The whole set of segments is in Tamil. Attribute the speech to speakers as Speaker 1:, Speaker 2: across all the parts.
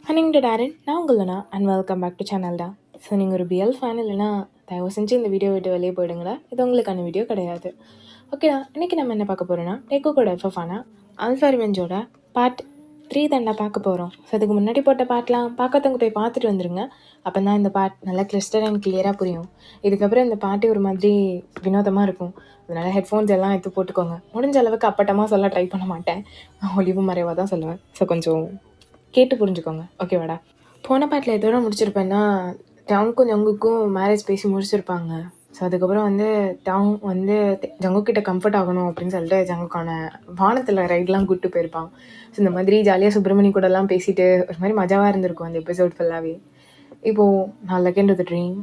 Speaker 1: ஹனிங் டாரன் நான் உங்களா அண்ட் வெல்கம் பேக் டு சேனல்டா. ஸோ நீங்கள் ஒரு பிஎல் ஃபேன் இல்லைனா தயவு செஞ்சு இந்த வீடியோ விட்டு வெளியே போயிடுங்களா, இது உங்களுக்கான வீடியோ கிடையாது. ஓகேடா, இன்றைக்கி நம்ம என்ன பார்க்க போகிறோன்னா டேக்கோட எஃப்எஃபானா ஆல்ஃபா ரிவெஞ்சோட பார்ட் 3 தாண்டா பார்க்க போகிறோம். ஸோ அதுக்கு முன்னாடி போட்ட பார்ட்லாம் பார்க்காதவங்க போய் பார்த்துட்டு வந்துடுங்க. அப்போ தான் இந்த பார்ட் நல்லா கிளிஸ்டர் அண்ட் கிளியராக புரியும். இதுக்கப்புறம் இந்த பாட்டு ஒரு மாதிரி வினோதமாக இருக்கும். அதனால் ஹெட்ஃபோன்ஸ் எல்லாம் எடுத்து போட்டுக்கோங்க. முடிஞ்ச அளவுக்கு அப்பட்டமாக சொல்ல ட்ரை பண்ண மாட்டேன், ஒளிவு மறைவாக தான் சொல்லுவேன். ஸோ கொஞ்சம் கேட்டு புரிஞ்சுக்கோங்க, ஓகேவாடா. போன பாட்டில் எதோட முடிச்சிருப்பேன்னா டாங்க்கும் ஜங்குக்கும் மேரேஜ் பேசி முடிச்சிருப்பாங்க. ஸோ அதுக்கப்புறம் வந்து டாங் வந்து ஜங்குக்கிட்ட கம்ஃபர்ட் ஆகணும் அப்படின்னு சொல்லிட்டு ஜங்குக்கான வானத்தில் ரைட்லாம் கூப்பிட்டு போயிருப்பான். ஸோ இந்த மாதிரி ஜாலியாக சுப்பிரமணி கூடலாம் பேசிட்டு ஒரு மாதிரி மஜாவாக இருந்திருக்கும் அந்த எபிசோட் ஃபுல்லாகவே. இப்போது நான் லெக் டு ட்ரீம்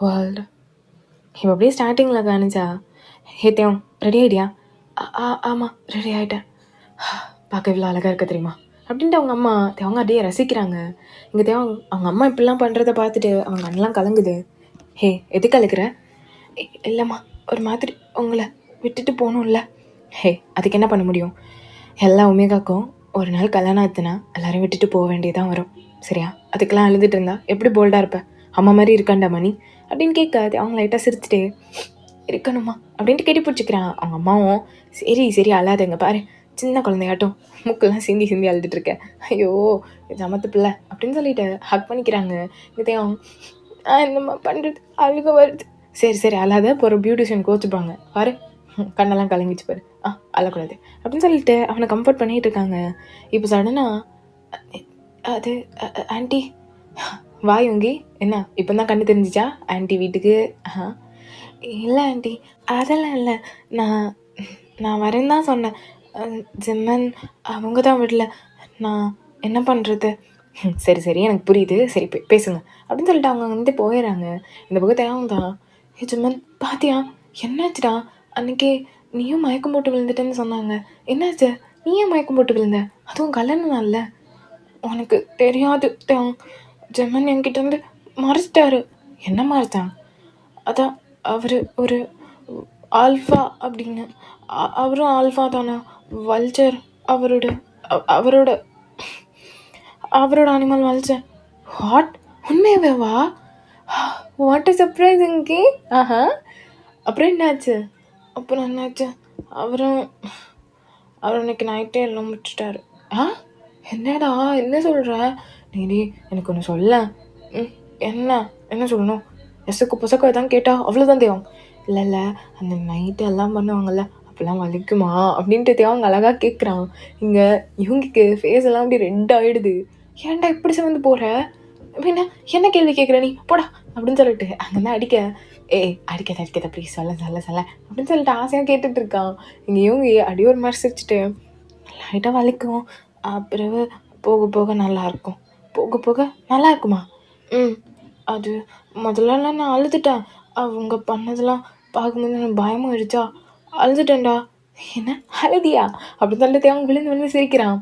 Speaker 1: வேர்ல்டு இப்போ அப்படியே ஸ்டார்டிங்கில் காணிச்சா, ஹே தேவ் ரெடி ஆகிட்டியா? ஆமாம் ரெடி ஆகிட்டேன். பார்க்க இவ்வளோ அழகாக இருக்க தெரியுமா அப்படின்ட்டு அவங்க அம்மா தேவங்க அப்படியே ரசிக்கிறாங்க. இங்கே தேவங்க அவங்க அம்மா இப்படிலாம் பண்ணுறத பார்த்துட்டு அவங்க கண்ணெலாம் கலங்குது. ஹே எது கலக்கிற? இல்லைம்மா ஒரு மாதிரி உங்களை விட்டுட்டு போகணும்ல. ஹே அதுக்கு என்ன பண்ண முடியும்? எல்லா உமேகாக்கும் ஒரு நாள் கல்யாணம் ஆச்சுன்னா எல்லாரும் விட்டுட்டு போக வேண்டியதான் வரும், சரியா? அதுக்கெல்லாம் அழுதுட்டு இருந்தா எப்படி போல்டாக இருப்பேன்? அம்மா மாதிரி இருக்காண்டா மணி அப்படின்னு கேட்காது. அவங்க லைட்டாக சிரிச்சுட்டே இருக்கணுமா அப்படின்ட்டு கெட்டி பிடிச்சிக்கிறான். அவங்க அம்மாவும் சரி சரி அழாதுங்க பாரு, சின்ன குழந்தையாட்டும் மூக்கெல்லாம் சிந்தி சிந்தி அழுதுட்டு இருக்கேன், ஐயோ ஜமத்து பிள்ளை அப்படின்னு சொல்லிட்டு ஹக் பண்ணிக்கிறாங்க. இதையும் என்னம்மா பண்ணுறது, அழுக வருது. சரி சரி அழாத, இப்போ ஒரு பியூட்டிஷியன் கோச்சுப்பாங்க பாரு, கண்ணெல்லாம் கலங்கிச்சு பாரு, அழக்கூடாது அப்படின்னு சொல்லிட்டு அவனை கம்ஃபர்ட் பண்ணிகிட்டு இருக்காங்க. இப்போ சடனாக அது ஆண்டி வாயுங்கி என்ன இப்போ தான் கண்ணு தெரிஞ்சிச்சா ஆண்டி வீட்டுக்கு? இல்லை ஆண்டி அதெல்லாம் இல்லை, நான் வரேன்னு தான் சொன்னேன். ஜிம்மன் அவங்க தான் விடல, நான் என்ன பண்ணுறது? சரி சரி எனக்கு புரியுது, சரி பேசுங்க அப்படின்னு சொல்லிட்டு அவங்க வந்து போயிடறாங்க. இந்த பக்கத்தை அவங்க தான், ஏ ஜிம்மன் பாத்தியா என்னாச்சுடா, அன்னைக்கு நீயும் மயக்கம் போட்டு விழுந்துட்டேன்னு சொன்னாங்க, என்னாச்சு? நீயும் மயக்கம் போட்டு விழுந்த, அதுவும் கல்யாணம் நாள்ல? உனக்கு தெரியாது ஜெமன் என்கிட்ட வந்து மறைச்சிட்டாரு. என்ன மறைச்சான்? அதான் அவர் ஒரு ஆல்ஃபா அப்படின்னு. அவரும் ஆல்ஃபா தானா? வல்ச்சர் அவரோட அவரோட அவரோட அனிமல் வல்ச்சர். வாட், உண்மையாவேவா? What is surprising. அப்புறம் என்னாச்சு? அவர் அன்னைக்கு நைட்டே எல்லாம் முடிச்சிட்டாரு. என்னடா என்ன சொல்கிற நீ? எனக்கு ஒன்று சொல்ல. என்ன சொல்லணும்? எசக்கு புசக்கம் எதாவது கேட்டா அவ்வளோதான் தேவம். இல்லை அந்த நைட்டு எல்லாம் பண்ணுவாங்கல்ல அப்போல்லாம் வலிக்குமா அப்படின்ட்டு தேவங்க அழகாக கேட்குறான். இங்கே இவங்களுக்கு ஃபேஸ் எல்லாம் அப்படி ரெட் ஆகிடுது. ஏன்டா இப்படி வந்து போகிற அப்படின்னா, என்ன கேள்வி கேட்குற நீ போடா அப்படின்னு சொல்லிட்டு அங்கேருந்து அடிக்க, அடிக்காத ப்ளீஸ் சொல்ல அப்படின்னு சொல்லிட்டு ஆசையாக கேட்டுட்டு இருக்கான். இங்கே இவங்க அடி ஒரு மாதிரி சிரிச்சுட்டு, லைட்டாக வலிக்கும், பிறகு போக போக நல்லாயிருக்கும். போக நல்லா இருக்குமா? அது முதல்லலாம் நான் அழுதுட்டேன். அவங்க பண்ணதெல்லாம் பார்க்கும்போது எனக்கு பயமாக ஆயிடுச்சா, அழுதுட்டேன்டா. என்ன அழுதியா அப்படின்னு சொல்லிட்டு அவங்க விழுந்து சிரிக்கிறான்.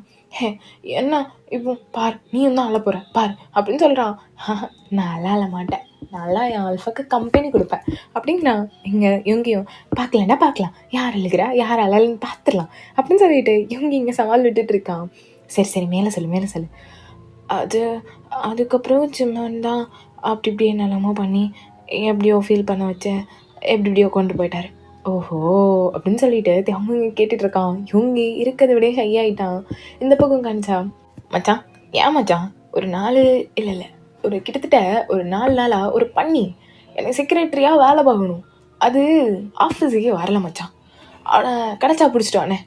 Speaker 1: என்ன இப்போ பார், நீயும் தான் அழ போகிற பார் அப்படின்னு சொல்கிறான். நான் அழ மாட்டேன், நல்லா என் ஆல்ஃபாக்கு கம்பெனி கொடுப்பேன் அப்படின்னா. இவங்கையும் பார்க்கலாம் யார் அழுகிறா யார் அழலன்னு பார்த்துடலாம் அப்படின்னு சொல்லிட்டு இங்கே சவால் விட்டுட்டு இருக்கான். சரி மேலே சொல்லு. அதுக்கப்புறம் ஜிம்மன் தான் அப்படி இப்படி என்னெல்லாமோ பண்ணி எப்படியோ ஃபீல் பண்ண வச்சேன், எப்படியோ கொண்டு போயிட்டார். ஓஹோ அப்படின்னு சொல்லிட்டு அவங்க கேட்டுட்டு இருக்கான். இவங்க இருக்கிறத விட ஹை ஆகிட்டான். இந்த பக்கம் காணிச்சா, மச்சான் ஏன் மச்சான் ஒரு 4 இல்லை ஒரு கிட்டத்தட்ட ஒரு 4 நாளாக ஒரு பண்ணி எனக்கு செக்ரட்டரியாக வேலை பார்க்கணும், அது ஆஃபீஸுக்கே வரல மச்சான். ஆனால் கிடச்சா பிடிச்சிட்டானே.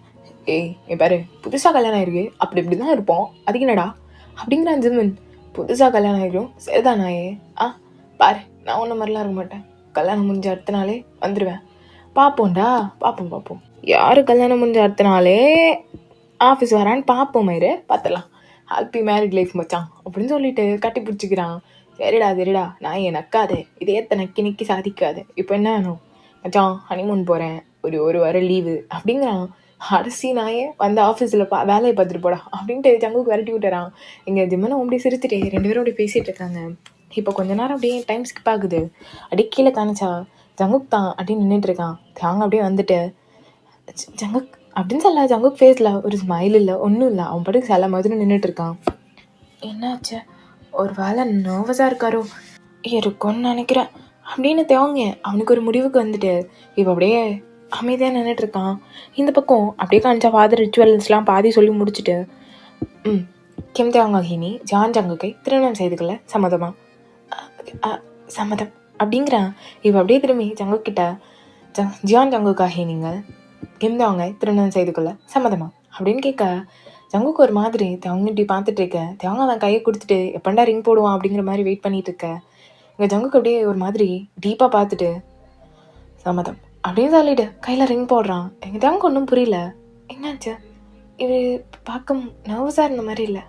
Speaker 1: பாரு புதுசாக கல்யாணம் ஆயிருக்கு, அப்படி இப்படி தான் இருப்போம், அதுக்கு என்னடா அப்படிங்கிறான் ஜிம்மன். புதுசாக கல்யாணம் ஆகிடும் சரிதானாயே? பாரு நான் ஒன்றும் மாதிரிலாம் இருக்க மாட்டேன், கல்யாணம் முடிஞ்ச அடுத்த நாளே வந்துடுவேன். பார்ப்போம் யார் கல்யாணம் முடிஞ்ச அடுத்த நாளே ஆஃபீஸ் வரான்னு பார்ப்போம், மயிறு பார்த்துடலாம். ஹாப்பி மேரிட் லைஃப் மச்சான் அப்படின்னு சொல்லிட்டு கட்டி பிடிச்சிக்கிறான். சரிடா நான் என் நக்காது, இதே நக்கி சாதிக்காது, இப்போ என்ன வேணும் மச்சான்? ஹனிமூன் போகிறேன், ஒரு வாரம் லீவு அப்படிங்கிறான். அரிசி நாயே வந்து ஆஃபீஸில் வேலையை பார்த்துட்டு போடா அப்படின்ட்டு ஜங்குக்கு விரட்டி விட்டுறான். இங்கே ஜிம்மனும் அப்படி சிரிச்சுட்டே 2 பேரும் அப்படி பேசிகிட்டு இருக்காங்க. இப்போ கொஞ்ச நேரம் அப்படியே டைம் ஸ்கிப் ஆகுது. அப்படியே கீழே காணிச்சா ஜங்குக் தான் அப்படியே நின்றுட்டு இருக்கான். தாங்க அப்படியே வந்துட்டு ஜங்குக் அப்படின்னு ஜங்குக் ஃபேஸில் ஒரு ஸ்மைல் இல்லை, ஒன்றும் இல்லை. அவன் பாட்டுக்கு சில மாதிரி நின்றுட்டு இருக்கான். என்னாச்சு ஒரு வேளை நர்வஸாக இருக்காரோ இருக்கும்னு நினைக்கிறேன் அப்படின்னு தேவங்க அவனுக்கு ஒரு முடிவுக்கு வந்துட்டு இப்போ அப்படியே அமைதியாக நின்றுட்டுருக்கான். இந்த பக்கம் அப்படியே காமிச்சா ஃபாதர் ரிச்சுவல்ஸ்லாம் பாதி சொல்லி முடிச்சுட்டு கிம் தேவங்காஹினி ஜான் ஜங்குக்கை திருமணம் செய்துக்கல சம்மதமா சம்மதம் அப்படிங்கிறான். இப்போ அப்படியே திரும்பி ஜங்குக்கிட்ட ஜியான் ஜங்குக்காகி நீங்கள் கிம் தேவங்கை திருமணம் செய்துக்கொள்ள சம்மதமா அப்படின்னு கேட்க ஜங்குக்கு ஒரு மாதிரி தேவங்க இப்படி பார்த்துட்டு இருக்கேன். தேவங்க அவன் கையை கொடுத்துட்டு எப்பண்டா ரிங் போடுவான் அப்படிங்கிற மாதிரி வெயிட் பண்ணிட்டு இருக்கேன். இங்கே ஜங்குக்கு அப்படியே ஒரு மாதிரி டீப்பாக பார்த்துட்டு சம்மதம் அப்படின்னு சொல்லிட்டு கையில் ரிங் போடுறான். எங்கள் தேவங்க ஒன்றும் புரியல, என்னாச்சு இது பார்க்க நர்வஸாக இருந்த மாதிரி இல்லை,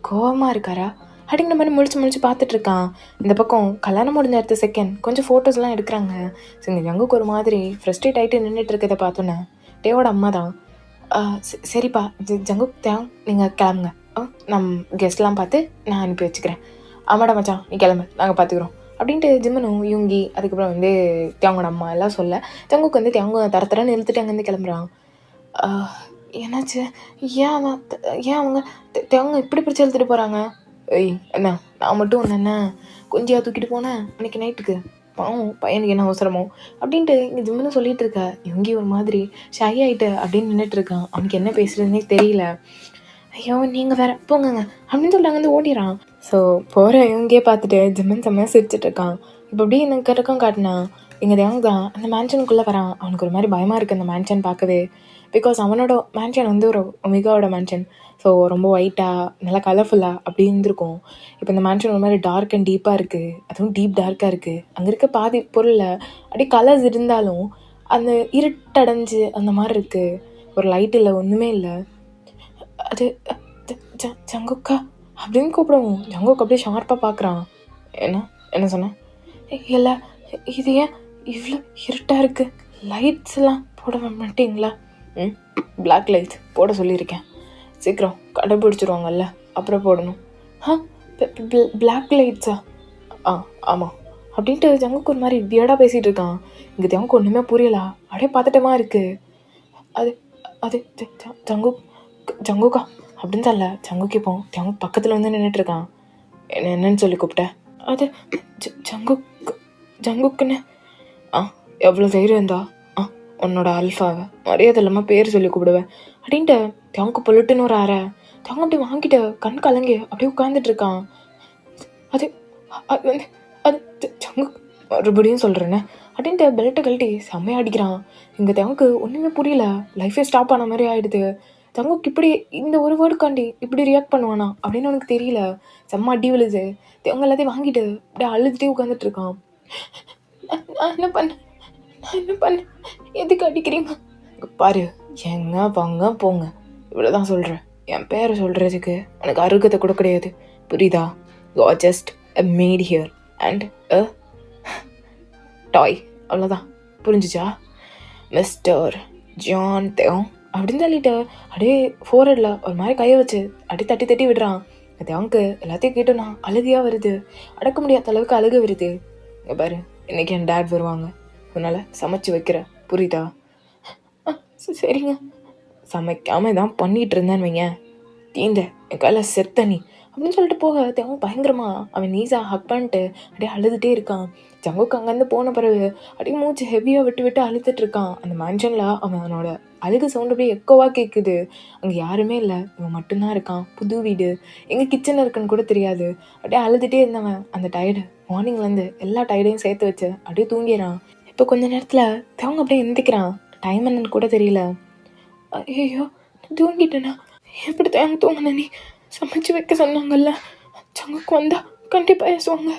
Speaker 1: கோவமாக இருக்காரா அப்படிங்கிற மாதிரி முழிச்சு பார்த்துட்ருக்கான். இந்த பக்கம் கல்யாணம் முடிஞ்ச அடுத்த செகண்ட் கொஞ்சம் ஃபோட்டோஸ்லாம் எடுக்கிறாங்க. ஸோ இங்கே ஜங்குக்கு ஒரு மாதிரி ஃப்ரஸ்ட்ரேட் ஆகிட்டு நின்றுட்டு இருக்கதை பார்த்தோன்னே டேவோட அம்மா தான் சரிப்பா ஜங்குக் தேவ் நீங்கள் கிளம்புங்க, நம் கெஸ்ட்லாம் பார்த்து நான் அனுப்பி வச்சுக்கிறேன். ஆமாடா மச்சான் நீ கிளம்பு நாங்கள் பார்த்துக்குறோம் அப்படின்ட்டு ஜிம்மனும் யூங்கி அதுக்கப்புறம் வந்து தேவங்களோட அம்மா எல்லாம் சொல்ல ஜங்குக்கு வந்து தேவங்க தரன்னு இழுத்துட்டு அங்கேருந்து கிளம்புறான். என்னாச்சு, ஏன் அவங்க தேவங்க இப்படி பிடிச்சி இழுத்துட்டு போகிறாங்க? ஏய் என்ன நான் மட்டும் ஒன்று என்ன கொஞ்சியாக தூக்கிட்டு போனேன் அன்றைக்கி நைட்டுக்கு, பாவம் பையனுக்கு என்ன அவசரமோ அப்படின்ட்டு இங்கே ஜிம்முன்னு சொல்லிட்டு இருக்க. இவங்கி ஒரு மாதிரி ஷை ஆகிட்டு அப்படின்னு நின்றுட்டு இருக்கான். அவனுக்கு என்ன பேசுறதுன்னே தெரியல. ஐயோ நீங்கள் வேற போங்கங்க அப்படின்னு சொல்லிட்டு அங்கேருந்து ஓடிறான். ஸோ போகிற இவங்கே பார்த்துட்டு ஜிம்மன் செம்மையாக சிரிச்சிட்டு இருக்கான். இப்போ அப்படியே எனக்கு கிடக்கும் காட்டினா இங்கே தேவங்க தான் அந்த மேன்ஷனுக்குள்ளே வரான். அவனுக்கு ஒரு மாதிரி பயமாக இருக்குது அந்த மேன்ஷன் பார்க்கவே. பிகாஸ் அவனோட மேன்ஷன் வந்து ஒரு ஒமிகாவோட மேன்ஷன். ஸோ ரொம்ப ஒயிட்டாக நல்லா கலர்ஃபுல்லாக அப்படி இருந்திருக்கும். இப்போ இந்த மேன்ஷன் ஒரு மாதிரி டார்க் அண்ட் டீப்பாக இருக்குது, அதுவும் டீப் டார்க்காக இருக்குது. அங்கே இருக்க பாதி பொருளில் அப்படியே கலர்ஸ் இருந்தாலும் அந்த இருட்டடைஞ்சு அந்த மாதிரி இருக்குது. ஒரு லைட் இல்லை, ஒன்றுமே இல்லை. அது ஜங்குக்கா அப்படின்னு கூப்பிடுவோம். ஜங்குக்கு அப்படியே ஷார்ப்பாக பார்க்குறான். என்ன சொன்னேன்? இல்லை இது ஏன் இவ்வளோ இருட்டாக இருக்குது, லைட்ஸ் எல்லாம் போட மாட்டீங்களா? பிளாக் லைட்ஸ் போட சொல்லியிருக்கேன், சீக்கிரம் கண்டுபிடிச்சிருவாங்கல்ல அப்புறம் போடணும். பிளாக் லைட்ஸா? ஆமாம் அப்படின்ட்டு ஜங்குக்கு ஒரு மாதிரி வியர்டாக பேசிகிட்டு இருக்கான். இங்கே ஜங்குக்கு ஒன்றுமே புரியலா, அப்படியே பார்த்துட்டமா இருக்குது. அது அது ஜங்குக்கா அப்படின்னு சொல்ல ஜங்குக்கு இப்போ ஜங்கு பக்கத்தில் வந்து நின்றுட்டுருக்கான். என்னன்னு சொல்லி கூப்பிட்டேன்? அது ஜங்குக்குன்னு எவ்வளோ தைரியம் இருந்தா உன்னோட அல்ஃபாவை மரியாதை இல்லாமல் பேர் சொல்லி கூப்பிடுவேன் அப்படின்ட்டு தேவங்க பொல்லுட்டுன்னு ஒரு அரை தேவங்க அப்படி வாங்கிட்டு கண் கலங்கி அப்படியே உட்காந்துட்ருக்கான். அது வந்து அது ஜங்கு மறுபடியும் சொல்கிறேன்னு அப்படின்ட்டு பெல்ட்டை கழட்டி செம்மையாக அடிக்கிறான். இங்கே தேவங்க ஒன்றுமே புரியல, லைஃபே ஸ்டாப் ஆன மாதிரி ஆகிடுது. ஜங்குக்கு இப்படி இந்த ஒரு வேர்டுக்காண்டி இப்படி ரியாக்ட் பண்ணுவானா அப்படின்னு அவனுக்கு தெரியல. செம்ம அடி விழுது. தேவங்க எல்லாத்தையும் வாங்கிட்டு அப்படியே அழுதுகிட்டே உட்காந்துட்ருக்கான். நான் என்ன பண்ணேன் எதுக்கு அடிக்கிறீங்க? பாரு எங்க வாங்க போங்க இவ்வளோதான் சொல்கிறேன். என் பேரை சொல்கிறதுக்கு எனக்கு அருகதை கூட கிடையாது, புரியுதா? You are just a maid here and a toy, அவ்வளோதான், புரிஞ்சிச்சா? மிஸ்டர் ஜான் தேவ் அப்படின்னு சொல்லிட்டு அப்படியே ஃபோர்ஹெட்டில் ஒரு மாதிரி கையை வச்சு அப்படியே தட்டி தட்டி விடுறான். தேவங்க எல்லாத்தையும் கேட்டோன்னா அழுகையாக வருது, அடக்க முடியாத அளவுக்கு அழுக வருது. இங்கே பாரு இன்றைக்கி என் டேட் வருவாங்க, அதனால் சமைச்சு வைக்கிற, புரியுதா? சரிங்க. சமைக்காமல் தான் பண்ணிகிட்டு இருந்தேன்னு வைங்க, தீந்த என் கையில் செத்த நீ அப்படின்னு சொல்லிட்டு போக தேவன் பயங்கரமாக அவன் நீஸாக ஹக் பண்ணிட்டு அப்படியே அழுதுகிட்டே இருக்கான். ஜங்குக்கு அங்கேருந்து போன பிறகு அப்படியே மூச்சு ஹெவியாக விட்டு அழுதுட்டு இருக்கான். அந்த மேன்ஷனில் அவனோட அழுகு சவுண்ட் அப்படியே எக்கோவாக கேட்குது. அங்கே யாருமே இல்லை, இவன் மட்டும்தான் இருக்கான். புது வீடு, எங்கே கிச்சனில் இருக்குன்னு கூட தெரியாது. அப்படியே அழுதுகிட்டே இருந்தவன் அந்த டயர்டு மார்னிங்லேருந்து எல்லா டயர்டையும் சேர்த்து வச்சு அப்படியே தூங்கிடுறான். இப்போ கொஞ்ச நேரத்தில் தேவங்க அப்படியே எந்திக்கிறான். டைம் என்னன்னு கூட தெரியல. ஐயோ தூங்கிட்டேனா? எப்படி தேவங்க தூங்கின? நீ சமைச்சு வைக்க சொன்னாங்கல்ல, ஜங்குக்கு வந்தா கண்டிப்பாக பேசுவாங்க,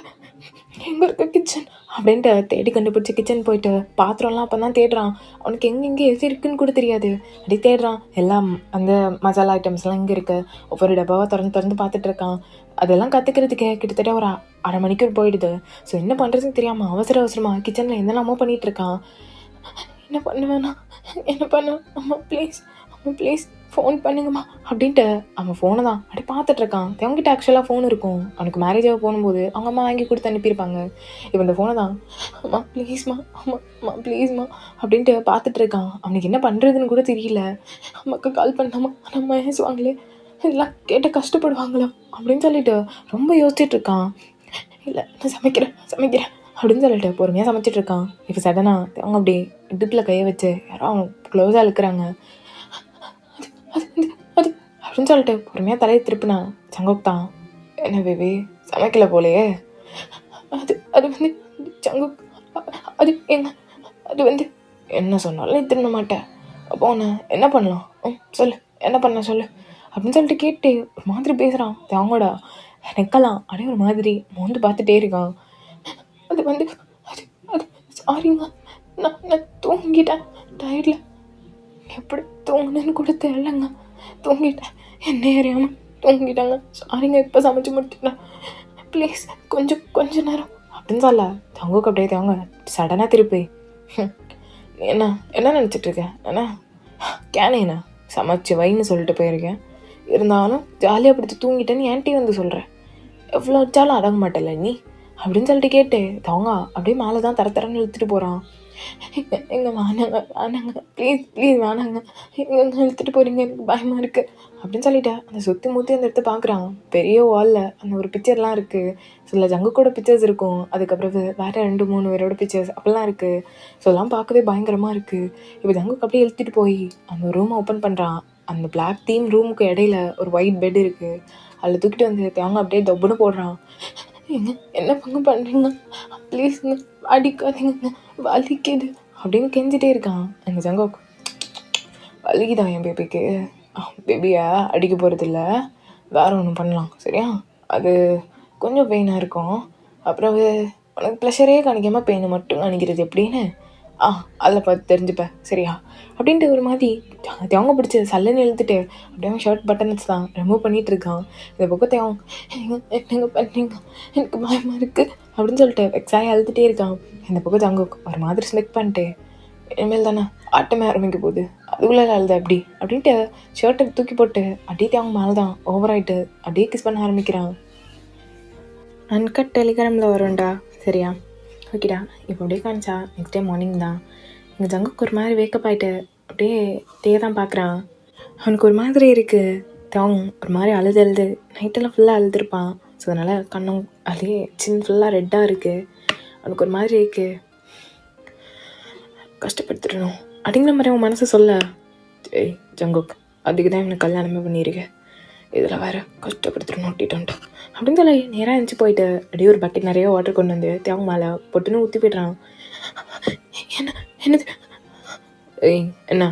Speaker 1: எங்கே இருக்க கிச்சன் அப்படின்ட்டு தேடி கண்டுபிடிச்சி கிச்சன் போயிட்டு பாத்திரம்லாம் அப்போ தான் தேடுறான். அவனுக்கு எங்கே எது இருக்குன்னு கூட தெரியாது. அப்படி தேடுறான். எல்லாம் அந்த மசாலா ஐட்டம்ஸ்லாம் எங்கே இருக்குது, ஒவ்வொரு டப்பாவாக திறந்து பார்த்துட்ருக்கான். அதெல்லாம் கற்றுக்கிறதுக்கு கிட்டத்தட்ட ஒரு அரை மணிக்கூர் போயிடுது. ஸோ என்ன பண்ணுறதுன்னு தெரியாமல் அவசரமாக கிச்சனில் என்னெல்லாமோ பண்ணிகிட்ருக்கான். என்ன பண்ணுவேண்ணா, என்ன பண்ண அம்மா ப்ளீஸ் ஃபோன் பண்ணுங்கம்மா அப்படின்ட்டு அவன் ஃபோனை தான் அப்படியே பார்த்துட்ருக்கான். அவங்ககிட்ட ஆக்சுவலாக ஃபோன் இருக்கும். அவனுக்கு மேரேஜாக போகும்போது அவங்க அம்மா வாங்கி கொடுத்து அனுப்பியிருப்பாங்க. இப்போ இந்த ஃபோனை தான் அம்மா ப்ளீஸ்மா அப்படின்ட்டு பார்த்துட்ருக்கான். அவனுக்கு என்ன பண்ணுறதுன்னு கூட தெரியல. அம்மாவுக்கு கால் பண்ணாமா நம்ம பேசுவாங்களே, இதெல்லாம் கேட்டு கஷ்டப்படுவாங்களோ அப்படின்னு சொல்லிட்டு ரொம்ப யோசிச்சுட்டு இருக்கான். இல்லை நான் சமைக்கிறேன் அப்படின்னு சொல்லிட்டு பொறுமையாக சமைச்சிட்டு இருக்கான். இப்போ சடனாக அவங்க அப்படி இடுப்பில் கையை வச்சு யாரோ அவங்க க்ளோஸாக இழுக்கிறாங்க. அது அது அது அப்படின்னு சொல்லிட்டு பொறுமையாக தலையை திருப்பினா ஜங்குக் தான். என்ன பேபி சமைக்கல போலையே? அது ஜங்குக் அது எங்க அது என்ன சொன்னாலும் நீ திரும்ப மாட்டேன். அப்போ உன்னை என்ன பண்ணலாம் சொல்லு, என்ன பண்ண சொல்லு அப்படின்னு சொல்லிட்டு கேட்டு ஒரு மாதிரி பேசுகிறான். அவங்களோட நெக்கலாம் அப்படியே ஒரு மாதிரி மோந்து பார்த்துட்டே இருக்கான். அது அது அது சாரிங்க, நான் தூங்கிட்டேன் டயர்டில். எப்படி தூங்குனேன்னு கூட தெரியலங்க, தூங்கிட்டேன், என்ன அறியாமல் தூங்கிட்டாங்க. சாரிங்க, இப்போ சமைச்சு முடிச்சுட்டேன், ப்ளீஸ் கொஞ்ச நேரம் அப்படின்னு சொல்ல தங்குக்கு அப்படியே தாங்க சடனாக திருப்பி என்ன நினச்சிட்ருக்கேன்? என்ன கேனேண்ணா சமைச்சு வைன்னு சொல்லிட்டு போயிருக்கேன், இருந்தாலும் ஜாலியாக படுத்து தூங்கிட்டேன்னு என்கிட்டயே வந்து சொல்கிறேன், எவ்வளோ வச்சாலும் அடங்க மாட்டேல்ல நீ அப்படின்னு சொல்லிட்டு கேட்டு தவங்க அப்படியே மேலே தான் தரன்னு இழுத்துட்டு போகிறான். எங்க வேணாங்க ப்ளீஸ் வேணாங்க, எங்கே இழுத்துட்டு போகிறீங்க, எனக்கு பயமாக இருக்குது அப்படின்னு சொல்லிட்டு அந்த சுற்றி முற்றி அந்த இடத்த பார்க்குறான். பெரிய வாலில் அந்த ஒரு பிக்சர்லாம் இருக்குது, சில ஜங்குக்கோட பிக்சர்ஸ் இருக்கும், அதுக்கப்புறம் வேறு 2-3 பேரோட பிக்சர்ஸ் அப்படிலாம் இருக்குது. ஸோ எல்லாம் பார்க்கவே பயங்கரமாக இருக்குது. இப்போ ஜங்குக்கு அப்படியே இழுத்துட்டு போய் அந்த ரூமை ஓப்பன் பண்ணுறான். அந்த பிளாக் தீம் ரூமுக்கு இடையில ஒரு ஒயிட் பெட் இருக்குது, அதில் தூக்கிட்டு வந்து தேங்க அப்படியே தொப்புன்னு போடுறான். என்ன பண்ணுறீங்க ப்ளீஸுங்க, அடிக்காதீங்க, வலிக்குது அப்படின்னு கெஞ்சிட்டே இருக்கான். எங்கள் ஜங்கோக் வலிக்குதான் என் பேபிக்கு, பேபியை அடிக்க போகிறதில்ல, வேறு ஒன்று பண்ணலாம் சரியா? அது கொஞ்சம் பெயினாக இருக்கும், அப்புறம் உனக்கு ப்ளஷரே காணிக்காமல் பெயினை மட்டும் காணிக்கிறது எப்படின்னு அதில் பார்த்து தெரிஞ்சுப்பேன் சரியா அப்படின்ட்டு ஒரு மாதிரி தேவங்க பிடிச்சி சல்லுன்னு இழுத்துட்டு அப்படியே ஷர்ட் பட்டன்ஸ் தான் ரிமூவ் பண்ணிகிட்டு இருக்கான். இந்த பக்கம் என்னங்க பண்ணீங்க, எனக்கு பயமாக இருக்குது அப்படின்னு சொல்லிட்டு வெக்ஸாகி அழுதுகிட்டே இருக்கான். இந்த பக்கம் தங்க ஒரு மாதிரி ஸ்மெக் பண்ணிட்டு இனிமேல் தானே ஆட்டமே ஆரம்பிக்க போகுது, அதுக்குள்ளே அழுத அப்படி அப்படின்ட்டு ஷர்ட்டை தூக்கி போட்டு அப்படியே தேவங்க மேலே தான் ஓவராயிட்டு அப்படியே கிஸ் பண்ண ஆரம்பிக்கிறான். அன்கட் டெலிகிராமில் வரும்டா சரியா? ஓகேடா. இப்போ அப்படியே காமிச்சா நெக்ஸ்ட் டே மார்னிங் தான். எங்கள் ஜங்குக்கு ஒரு மாதிரி வேக்கப் ஆகிட்டு அப்படியே தான் பார்க்குறான். அவனுக்கு ஒரு மாதிரி இருக்குது, தேவங்க ஒரு மாதிரி அழுது நைட்டெல்லாம் ஃபுல்லாக அழுதுருப்பான். ஸோ அதனால் கண்ணும் அதே சின்ன ஃபுல்லாக ரெட்டாக இருக்குது. அவனுக்கு ஒரு மாதிரி இருக்குது, கஷ்டப்படுத்திடணும் அப்படிங்கிற மாதிரி அவன் மனசை சொல்ல, ஏய் ஜங்குக் அதுக்கு தான் இவனை கல்யாணமே பண்ணியிருக்கேன், இதில் வேறு கஷ்டப்படுத்திட்டு நோட்டிட்டோன்ட்டு அப்படின்னு சொல்லி நேராக இருந்துச்சு போயிட்டு அப்படியே ஒரு பக்கெட் நிறைய வாட்டர் கொண்டு வந்து தேவங்க மேலே பொட்டுன்னு ஊற்றி போய்ட்றான். என்னது என்ன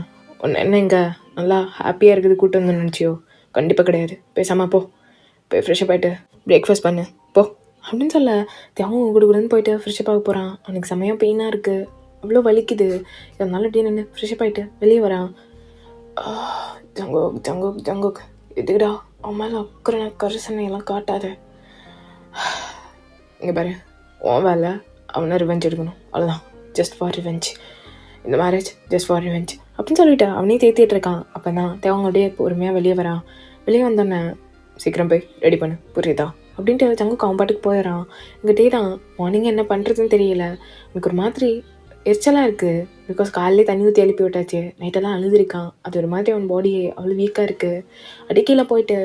Speaker 1: என்ன இங்கே நல்லா ஹாப்பியாக இருக்குது கூட்டம் வந்து நினச்சியோ? கண்டிப்பாக கிடையாது, பேசாமல் போய் ஃப்ரெஷ்ஷப் ஆகிட்டு பிரேக்ஃபாஸ்ட் பண்ணு போ அப்படின்னு சொல்ல தேவங்க கொடுக்குறதுன்னு போயிட்டு ஃப்ரெஷ்ஷப் ஆக போகிறான். அவனுக்கு செம்மையாக பெயினாக இருக்குது, அவ்வளோ வலிக்குது. அதனால அப்படியே நின்று ஃப்ரெஷ்ஷப் ஆகிட்டு வெளியே வரான். ஜங்குக் எதுக்குடா அவன் மேலே அக்கறை கரிசனையெல்லாம் காட்டாத, இங்கே பாரு உன் வேலை அவனை ரிவெஞ்ச் எடுக்கணும், அவ்வளோதான், ஜஸ்ட் ஃபார் ரிவெஞ்ச், இந்த மேரேஜ் ஜஸ்ட் ஃபார் ரிவெஞ்ச் அப்படின்னு சொல்லிட்டு அவனே தேத்திட்டு இருக்கான். அப்போ தான் தேவங்க அப்படியே பொறுமையாக வெளியே வரான். வெளியே வந்தோடனே சீக்கிரம் போய் ரெடி பண்ணு புரியுதா அப்படின்ட்டு ஜங்குக்கு அவன் பாட்டுக்கு போயிடறான். இங்கிட்டே தான் மார்னிங் என்ன பண்ணுறதுன்னு தெரியல, எனக்கு ஒரு மாதிரி எரிச்சலாக இருக்குது. பிகாஸ் காலையிலே தண்ணி ஊற்றி எழுப்பி விட்டாச்சு, நைட்டெல்லாம் அழுதுருக்கான், அது ஒரு மாதிரி அவன் பாடி அவ்வளோ வீக்காக இருக்குது. அடிக்கையில் போயிட்டு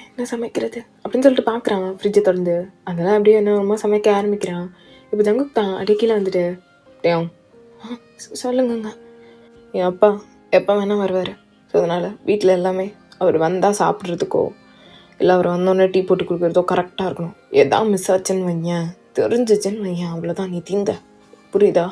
Speaker 1: என்ன சமைக்கிறது அப்படின்னு சொல்லிட்டு பார்க்குறான் ஃப்ரிட்ஜை திறந்து, அதெல்லாம் அப்படியே என்ன ரொம்ப சமைக்க ஆரம்பிக்கிறான். இப்போ ஜங்குக் தான் அடிக்கையில் வந்துட்டு டேம் சொல்லுங்கங்க, என் அப்பா எப்போ வேணால் வருவார், ஸோ அதனால் வீட்டில் எல்லாமே அவர் வந்தால் சாப்பிட்றதுக்கோ இல்லை அவர் வந்தோடனே டீ போட்டு கொடுக்குறதோ கரெக்டாக இருக்கணும். எதாவது மிஸ் ஆச்சுன்னு வையன், தெரிஞ்சிச்சுன்னு வையன், அவ்வளோதான், நீ தீங்க புரியுதா?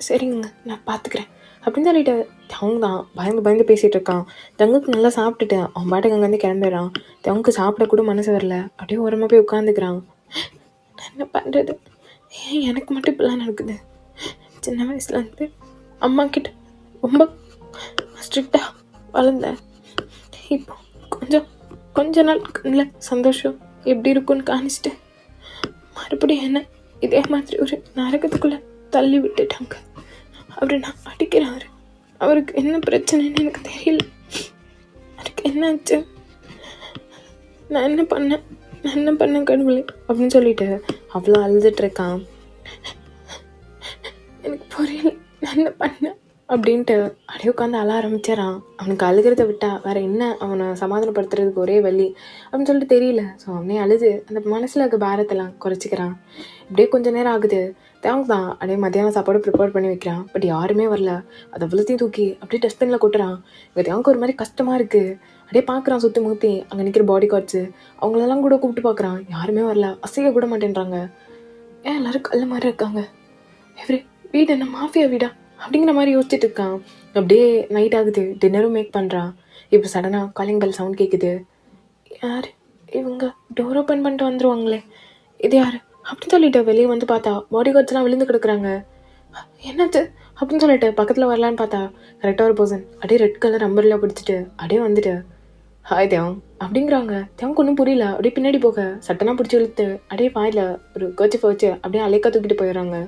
Speaker 1: சரிங்க நான் பார்த்துக்கிறேன் அப்படின்னு சொல்லிட்டு அவங்க தான் பயந்து பேசிகிட்டு இருக்கான். தங்குக்கு நல்லா சாப்பிட்டுட்டு அவன் பாட்டுக்கு அங்கேருந்து கிளம்பிடுறான். தங்குக்கு சாப்பிடக்கூட மனசு வரல, அப்படியே ஓரமாக போய் உட்காந்துக்கிறான். நான் என்ன பண்ணுறது, ஏன் எனக்கு மட்டும் இப்படிலாம் நடக்குது? சின்ன வயசுலேருந்து அம்மா கிட்ட ரொம்ப ஸ்ட்ரிக்டாக வளர்ந்தேன், இப்போ கொஞ்ச நாள் கண்ணில் சந்தோஷம் எப்படி இருக்குன்னு காணிச்சிட்டு மறுபடியும் என்ன இதே மாதிரி ஒரு நரகத்துக்குள்ளே தள்ளி விட்டுட்டாங்க. அவர் நான் அடிக்கிறாரு, அவருக்கு என்ன பிரச்சனைன்னு எனக்கு தெரியல, அவருக்கு என்னாச்சு, நான் என்ன பண்ணேன் கடவுளே அப்படின்னு சொல்லிட்டு அவ்வளோ அழுதுட்ருக்கான். எனக்கு புரியல நான் என்ன பண்ணேன் அப்படின்ட்டு அப்படியே உட்காந்து அழ ஆரம்பிச்சிடறான். அவனுக்கு அழுகிறத விட்டா வேற என்ன அவனை சமாதானப்படுத்துறதுக்கு ஒரே வழி அப்படின்னு சொல்லிட்டு தெரியல. ஸோ அவனே அழுது அந்த மனசில் இருக்க பாரத்தெல்லாம் குறைச்சிக்கிறான். இப்படியே கொஞ்ச நேரம் ஆகுது. தேங்க் தான் அப்படியே மத்தியானம் சாப்பாடு ப்ரிப்பேர் பண்ணி வைக்கிறான். பட் யாருமே வரல. அதை அவ்வளோத்தையும் தூக்கி அப்படியே டஸ்ட்பினில் கொட்டுறான். இங்கே தேங்க் ஒரு மாதிரி கஷ்டமாக இருக்குது. அப்படியே பார்க்குறான் சுற்றி முற்றி அங்கே நிற்கிற பாடி கார்ட்ஸு அவங்களெல்லாம் கூட கூப்பிட்டு பார்க்குறான். யாருமே வரல. அசைய கூட மாட்டேன்றாங்க. ஏன் எல்லோரும் கல் மாதிரி இருக்காங்க. எவ்ரி வீடு என்ன மாஃபியா வீடா அப்படிங்கிற மாதிரி யோசிச்சுட்டு இருக்கான். அப்படியே நைட் ஆகுது. டின்னரும் மேக் பண்ணுறான். இப்போ சடனாக காலிங் பெல் சவுண்ட் கேட்குது. யார் இவங்க? டோர் ஓப்பன் பண்ணிட்டு வந்துடுவாங்களே, இது யார் அப்படின்னு சொல்லிட்டு வெளியே வந்து பார்த்தா பாடி கார்ட்ஸ்லாம் விழுந்து கிடக்குறாங்க. என்னாச்சு அப்படின்னு சொல்லிட்டு பக்கத்தில் வரலான்னு பார்த்தா கரெக்டாக ஒரு பர்சன் அப்படியே ரெட் கலர் அம்பர்லாம் பிடிச்சிட்டு அப்படியே வந்துட்டு ஹாய் தேவம் அப்படிங்கிறாங்க. தேவங்க ஒன்றும் புரியல. அப்படியே பின்னாடி போக சட்டெல்லாம் பிடிச்சி இழுத்து அப்படியே வாயில் ஒரு கர்ச்சிஃப் வச்சு அப்படியே அலைக்கா தூக்கிட்டு போயிடுறாங்க.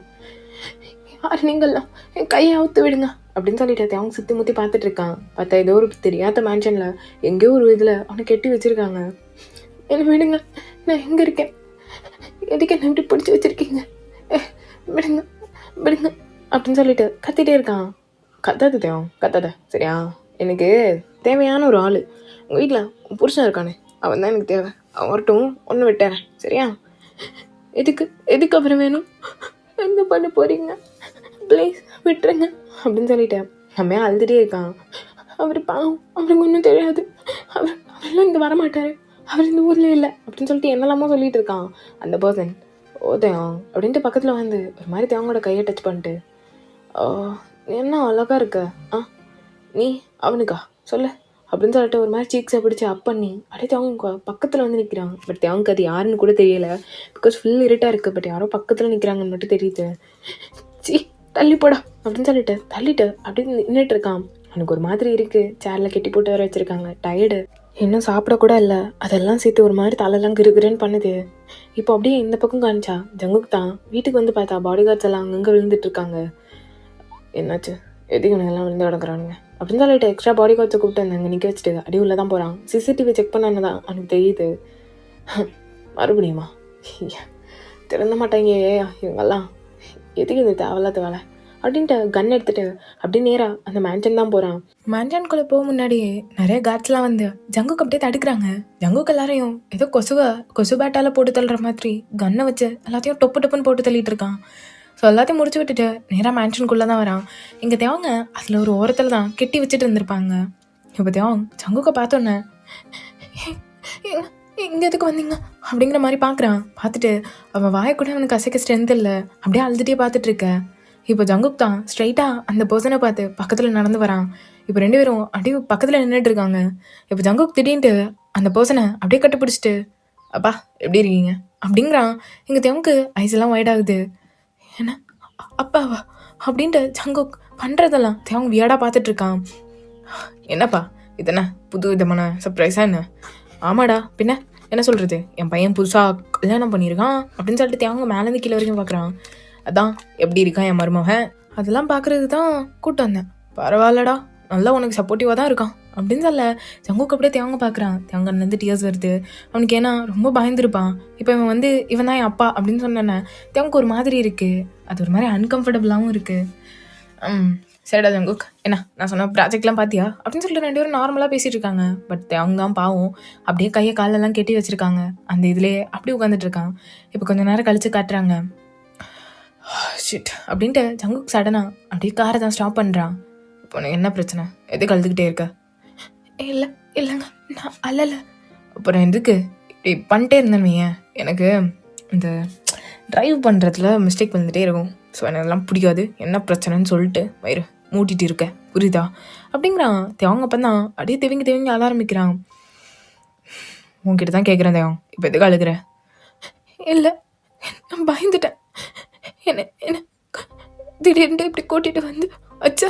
Speaker 1: யார் நீங்கள்லாம், என் கையை அவுத்து விடுங்க அப்படின்னு சொல்லிட்டு தேவங்க சுற்றி முற்றி பார்த்துட்டு இருக்கான். பார்த்தா ஏதோ ஒரு தெரியாத மேன்ஷனில் எங்கேயோ ஒரு இதில் அவனை கெட்டி வச்சுருக்காங்க. என்ன விடுங்க, நான் எங்கே இருக்கேன், எதுக்கு என்ன இப்படி பிடிச்சி வச்சுருக்கீங்க, விடுங்க விடுங்க அப்படின்னு சொல்லிட்டு கத்திட்டே இருக்கான். கத்தாத தேவம், கத்தாத சரியா? எனக்கு தேவையான ஒரு ஆள் உங்கள் வீட்டில் புருஷன் இருக்கானே, அவன் தான் எனக்கு தேவை. அவன் வரட்டும், ஒன்று விட்டுறேன் சரியா? எதுக்கு அப்புறம் வேணும், என்ன பண்ண போகிறீங்க, ப்ளீஸ் விட்டுருங்க அப்படின்னு சொல்லிட்டேன். நம்ம அழுதுகிட்டே இருக்கான். அவர் பாவம், அவருக்கு ஒன்றும் தெரியாது, அவரெல்லாம் இங்கே வரமாட்டார், அவர் இந்த ஊரில் இல்லை அப்படின்னு சொல்லிட்டு என்னெல்லாமோ சொல்லிட்டு இருக்கான். அந்த பர்சன் தேவம் அப்படின்ட்டு பக்கத்தில் வந்து ஒரு மாதிரி தேவங்களோட கையை டச் பண்ணிட்டு என்ன அழகா இருக்க, நீ அவனுக்கா சொல்லு அப்படின்னு சொல்லிட்டு ஒரு மாதிரி சீக்ஸை பிடிச்சி அப் பண்ணி அப்படியே தேவங்க பக்கத்தில் வந்து நிற்கிறான். பட் தேவங்க அது யாருன்னு கூட தெரியல. பிகாஸ் ஃபுல் இருட்டாக இருக்குது. பட் யாரோ பக்கத்தில் நிற்கிறாங்கன்னு மட்டும் தெரியுது. தள்ளி போடா அப்படின்னு சொல்லிட்டு தள்ளிட்டு அப்படின்னு நின்றுட்டு இருக்கான். அவனுக்கு ஒரு மாதிரி இருக்குது. சேரில் கெட்டி போட்டு வர வச்சுருக்காங்க. டயர்டு, இன்னும் சாப்பிடக்கூட இல்லை. அதெல்லாம் சேர்த்து ஒரு மாதிரி தலையெல்லாம் கிருகிருன்னு பண்ணுது. இப்போ அப்படியே இந்த பக்கம் காமிச்சா ஜங்குக்கு தான். வீட்டுக்கு வந்து பார்த்தா பாடி கார்ட்ஸ் எல்லாம் அங்கங்கே விழுந்துட்டு இருக்காங்க. என்னாச்சு, எதுக்கு இவனெல்லாம் விழுந்து கிடக்குறானுங்க அப்படின்னு சொல்லிட்டு எக்ஸ்ட்ரா பாடி கார்ட்ஸை கூப்பிட்டு வந்து அங்கே நிற்க வச்சுட்டு அடி உள்ள தான் போகிறான். சிசிடிவி செக் பண்ணான்னு தான் அவனுக்கு தெரியுது. மறுபடியுமா திறந்த மாட்டாங்க இவங்கெல்லாம், எதுக்கு இது தேவையில்லாத வேலை அப்படின்ட்டு கன் எடுத்துட்டு அப்படி நேராக அந்த மேன்ஷன் தான் போகிறான். மேன்ஷனுக்குள்ளே போக முன்னாடியே நிறைய கார்ட்ஸ்லாம் வந்து ஜங்குக்கு அப்படியே தடுக்கிறாங்க. ஜங்குக்கு எல்லாரையும் ஏதோ கொசு பேட்டால் போட்டு தள்ளுற மாதிரி கன்னை வச்சு எல்லாத்தையும் டொப்பு டொப்புன்னு போட்டு தள்ளிட்டு இருக்கான். ஸோ எல்லாத்தையும் முடிச்சு விட்டுட்டு நேராக மேன்ஷனுக்குள்ளே தான் வரான். இங்கே தேவங்க அதில் ஒரு ஓரத்தில் தான் கெட்டி வச்சுட்டு இருந்திருப்பாங்க. இப்போ தேவங்க ஜங்குக்கை பார்த்தோன்னே இங்கே எதுக்கு வந்தீங்க அப்படிங்கிற மாதிரி பார்க்குறான். பார்த்துட்டு அவன் வாயை கூட அவனுக்கு அசைக்க ஸ்ட்ரென்த் இல்லை. அப்படியே அழுதுகிட்டே பார்த்துட்டு இருக்க. இப்போ ஜங்குக் தான் ஸ்ட்ரைட்டாக அந்த பர்சனை பார்த்து பக்கத்தில் நடந்து வரான். இப்போ 2 பேரும் அப்படியே பக்கத்தில் நின்றுட்டு இருக்காங்க. இப்போ ஜங்குக் திடீர்னு அந்த பர்சனை அப்படியே கட்டுப்பிடிச்சிட்டு அப்பா எப்படி இருக்கீங்க அப்படிங்கிறான். இங்கே தேவனுக்கு ஐஸ் எல்லாம் ஒயிட் ஆகுது. என்ன அப்பாவா அப்படின்ட்டு ஜங்குக் பண்ணுறதெல்லாம் தேவங்க வியர்டாக பார்த்துட்டு இருக்கான். என்னப்பா இது என்ன புது விதமான சர்ப்ரைஸா என்ன? ஆமாடா பின்ன என்ன சொல்கிறது, என் பையன் புதுசாக கல்யாணம் பண்ணியிருக்கான் அப்படின்னு சொல்லிட்டு தேவங்க மேலேருந்து கீழே வரைக்கும் பார்க்குறான். அதான் எப்படி இருக்கான் என் மருமகன், அதெல்லாம் பார்க்குறதுக்கு தான் கூப்பிட்டு வந்தேன். பரவாயில்லடா, நல்லா உனக்கு சப்போர்ட்டிவாக தான் இருக்கான் அப்படின்னு சொல்ல ஜங்குக்கு அப்படியே தேவங்க பார்க்குறான். தேவங்கன்னு டியர்ஸ் வருது அவனுக்கு. ஏன்னா ரொம்ப பயந்துருப்பான். இப்போ இவன் தான் என் அப்பா அப்படின்னு சொன்னேன்னே தேவங்க ஒரு மாதிரி இருக்குது. அது ஒரு மாதிரி அன்கம்ஃபர்டபுளாகவும் இருக்குது. சரிடா ஜங்குக், என்ன நான் சொன்ன ப்ராஜெக்ட்லாம் பார்த்தியா அப்படின்னு சொல்லிட்டு 2 பேரும் நார்மலாக பேசிகிட்டு இருக்காங்க. பட் அவங்க தான் பாவம் அப்படியே கையை காலெல்லாம் கெட்டி வச்சுருக்காங்க. அந்த இதுலேயே அப்படி உட்காந்துட்டு இருக்கான். இப்போ கொஞ்சம் நேரம் கழித்து காட்டுறாங்க. ஷிட் அப்படின்ட்டு ஜங்குக் சடனாக அப்படியே காரை தான் ஸ்டாப் பண்ணுறான். இப்போ உனக்கு என்ன பிரச்சனை, எதுக்கு அழுதுகிட்டே இருக்க? இல்லைங்க நான் அல்லலை. அப்புறம் எதுக்கு இப்படி பண்ணிட்டே இருந்தேன்னு எனக்கு இந்த ட்ரைவ் பண்ணுறதுல மிஸ்டேக் வந்துகிட்டே இருக்கும். ஸோ எனக்கு அதெல்லாம் பிடிக்காது. என்ன பிரச்சனைன்னு சொல்லிட்டு வயிறு மூட்டிகிட்டு இருக்க, புரியுதா அப்படிங்கிறான். தேவங்க அப்போ தான் அப்படியே தேவங்க அழ ஆரம்பிக்கிறான். உன்கிட்ட தான் கேட்குறேன் தேவம், இப்போ எதுக்கு அழுகிற? இல்லை நான் பயந்துட்டேன். என்ன திடீர்னு இப்படி கூட்டிகிட்டு வந்து அச்சா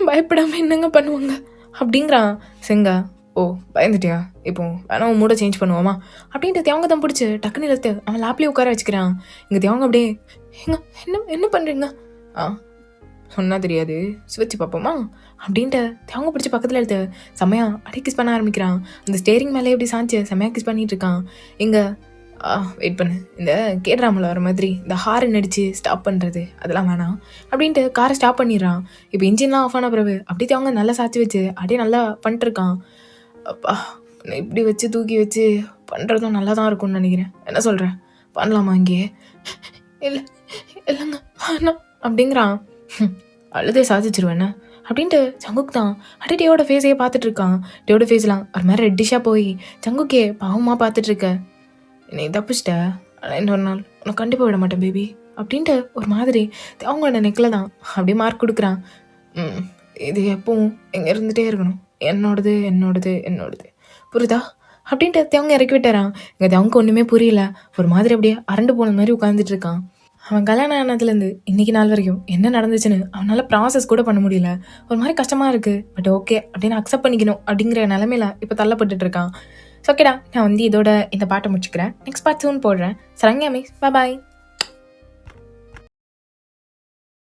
Speaker 1: பயப்படாமல் என்னங்க பண்ணுவாங்க அப்படிங்கிறான். செங்கா ஓ பயந்துட்டியா, இப்போ வேணா உன் மூட சேஞ்ச் பண்ணுவோமா அப்படின்ட்டு தேவங்க தான் பிடிச்சி டக்குன்னு இழுத்து அவன் லேப்லேயே உட்கார வச்சுக்கிறான். இங்கே தேவங்க அப்படியே என்ன பண்ணுறீங்க? சொன்னால் தெரியாது, சுவிட்ச் பார்ப்போமா அப்படின்ட்டு தேவங்க பிடிச்சி பக்கத்தில் எடுத்து செம்மையாக அப்படியே கிஸ் பண்ண ஆரம்பிக்கிறான். அந்த ஸ்டேரிங் மேலே எப்படி சாஞ்சு செம்மையாக கிஸ் பண்ணிகிட்டு இருக்கான். இங்கே வெயிட் பண்ணு, இந்த கேட்ராமில் வர மாதிரி இந்த ஹாரன் அடித்து ஸ்டாப் பண்ணுறது அதெல்லாம் வேணாம் அப்படின்ட்டு காரை ஸ்டாப் பண்ணிடுறான். இப்போ இன்ஜின்லாம் ஆஃப் ஆன பிறகு அப்படியே அவங்க நல்லா சாச்சி வச்சு அப்படியே நல்லா பண்ணிட்டுருக்கான். அப்பா, இப்படி வச்சு தூக்கி வச்சு பண்ணுறதும் நல்லா தான் இருக்கும்னு நினைக்கிறேன். என்ன சொல்கிறேன், பண்ணலாமா இங்கேயே? இல்லை இல்லைங்க வேணாம் அப்படிங்கிறான். அழுதே சாதிச்சிருவேண்ணே அப்படின்ட்டு சங்குக் தான் அப்படியே டேயோட ஃபேஸையே பார்த்துட்டு இருக்கான். டேயோட ஃபேஸ்லாம் ஒரு மாதிரி ரெட்டிஷாக போய் சங்குக்கே பாவமாக பார்த்துட்டு இருக்க. நீ தப்பிச்சிட்ட, ஆனால் இன்னொரு நாள் உனக்கு கண்டிப்பாக விட மாட்டேன் பேபி அப்படின்ட்டு ஒரு மாதிரி அவங்களோட நெக்கில் தான் அப்படியே மார்க் கொடுக்குறான். இது எப்பவும் எங்கே இருந்துகிட்டே இருக்கணும், என்னோடது என்னோடது என்னோடது, புரியுதா அப்படின்ட்டு தேவங்க இறக்கி விட்டாரான். இங்கே தேவங்க ஒன்றுமே புரியல, ஒரு மாதிரி அப்படியே அரண்டு போன மாதிரி உட்காந்துட்டு இருக்கான். அவன் கல்யாணம் ஆனதுலேருந்து இன்றைக்கி நாள் வரைக்கும் என்ன நடந்துச்சுன்னு அவனால் ப்ராசஸ் கூட பண்ண முடியல. ஒரு மாதிரி கஷ்டமாக இருக்குது. பட் ஓகே அப்படின்னு அக்செப்ட் பண்ணிக்கணும் அப்படிங்கிற நிலமையில இப்போ தள்ளப்பட்டுட்டு இருக்கான். ஓகேடா, நான் இதோட இந்த பாட்டை முடிச்சுக்கிறேன். நெக்ஸ்ட் பார்ட் சூன் போடுறேன். சரண்யா மிஸ், பாய்.